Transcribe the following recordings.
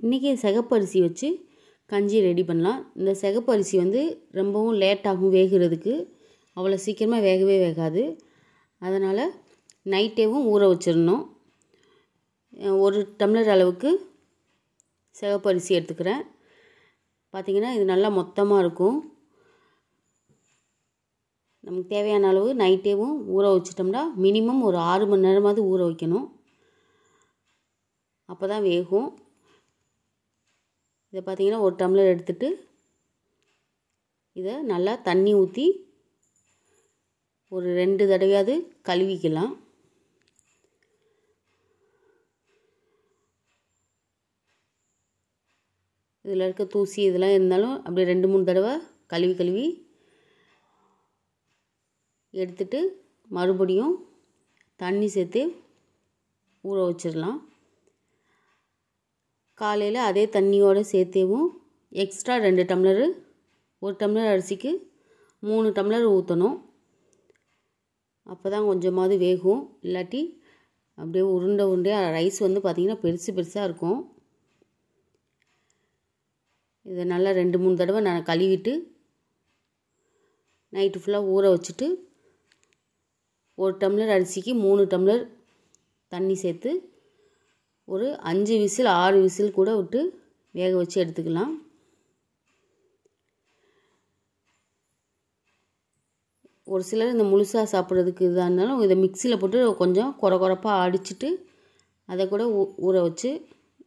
இன்றைக்கி சிகப்பு அரிசி வச்சு கஞ்சி ரெடி பண்ணலாம். இந்த சிகப்பு அரிசி வந்து ரொம்பவும் லேட்டாகும் வேகிறதுக்கு, அவ்வளோ சீக்கிரமாக வேகவே வேகாது. அதனால் நைட்டேவும் ஊற வச்சிடணும். 1 டம்ளர் அளவுக்கு சிகப்பு அரிசி எடுத்துக்கிறேன். பார்த்திங்கன்னா இது நல்லா மொத்தமாக இருக்கும். நமக்கு தேவையான அளவு நைட்டேவும் ஊற வச்சிட்டோம்னா மினிமம் ஒரு 6 மணி நேரமாவது ஊற வைக்கணும். அப்போ தான் வேகும். இதை பார்த்திங்கன்னா 1 டம்ளர் எடுத்துகிட்டு இதை நல்லா தண்ணி ஊற்றி ஒரு 2 தடவையாவது கழுவிக்கலாம். இதில் இருக்க தூசி இதெல்லாம் இருந்தாலும் அப்படியே 2-3 தடவை கழுவி எடுத்துட்டு மறுபடியும் தண்ணி சேர்த்து ஊற வச்சிடலாம். காலையில் அதே தண்ணியோடு சேர்த்தேவும் எக்ஸ்ட்ரா 2 டம்ளரு, 1 டம்ளர் அரிசிக்கு 3 டம்ளர் ஊற்றணும். அப்போ தான் கொஞ்சமாவது வேகும். இல்லாட்டி அப்படியே உருண்டையாக ரைஸ் வந்து பார்த்திங்கன்னா பெருசாக இருக்கும். இதை நல்லா 2-3 தடவை நான் கழுவிட்டு நைட்டு ஃபுல்லாக ஊற வச்சுட்டு 1 டம்ளர் அரிசிக்கு 3 டம்ளர் தண்ணி சேர்த்து ஒரு 5 விசில் 6 விசில் கூட விட்டு வேக வச்சு எடுத்துக்கலாம். ஒரு சிலர் இந்த முழுசாக சாப்பிட்றதுக்கு இதாக இருந்தாலும் இதை மிக்சியில் போட்டு கொஞ்சம் கொரப்பாக அடிச்சுட்டு அதை கூட ஊற வச்சு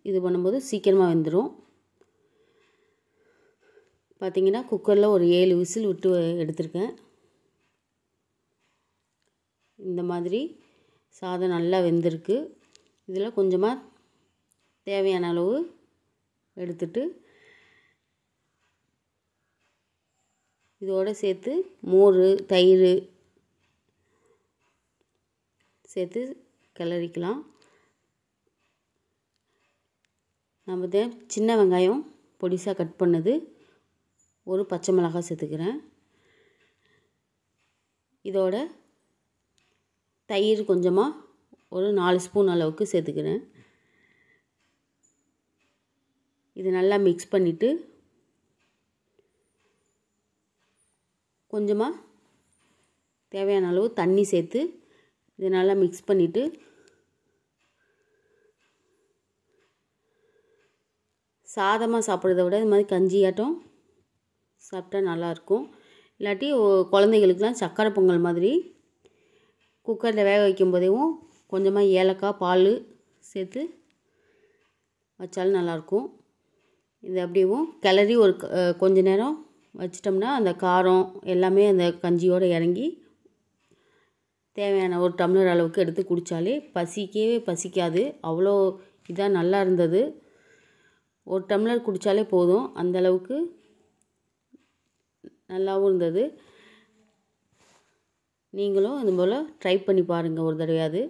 இது பண்ணும்போது சீக்கிரமாக வெந்துடும். பார்த்திங்கன்னா குக்கரில் ஒரு 7 விசில் விட்டு எடுத்திருக்கேன். இந்த மாதிரி சாதம் நல்லா வெந்திருக்கு. இதில் கொஞ்சமாக தேவையான அளவு எடுத்துட்டு இதோடு சேர்த்து மோர், தயிர் சேர்த்து கிளறிக்கலாம். நம்ம சின்ன வெங்காயம் பொடிசாக கட் பண்ணது, ஒரு பச்சை மிளகாய் சேர்த்துக்கிறேன். இதோட தயிர் கொஞ்சமாக ஒரு 4 ஸ்பூன் அளவுக்கு சேர்த்துக்கிறேன். இது நல்லா மிக்ஸ் பண்ணிவிட்டு கொஞ்சமாக தேவையான அளவு தண்ணி சேர்த்து இதை நல்லா மிக்ஸ் பண்ணிவிட்டு சாதமாக சாப்பிட்றத விட இது மாதிரி கஞ்சியாட்டம் சாப்பிட்டா நல்லாயிருக்கும். இல்லாட்டி குழந்தைகளுக்கெலாம் சக்கரை பொங்கல் மாதிரி குக்கரில் வேக வைக்கும் போதேவும் கொஞ்சமாக ஏலக்காய், பால் சேர்த்து வச்சாலும் நல்லாயிருக்கும். இது அப்படியேவும் கிளறி ஒரு கொஞ்ச நேரம் வச்சிட்டோம்னா அந்த காரம் எல்லாமே அந்த கஞ்சியோடு இறங்கி தேவையான 1 டம்ளர் அளவுக்கு எடுத்து குடித்தாலே பசிக்கவே பசிக்காது. அவ்வளோ இதாக நல்லா இருந்தது. 1 டம்ளர் குடித்தாலே போதும், அந்தளவுக்கு நல்லாவும் இருந்தது. நீங்களும் இது போல் ட்ரை பண்ணி பாருங்கள் ஒரு தடவையாவது.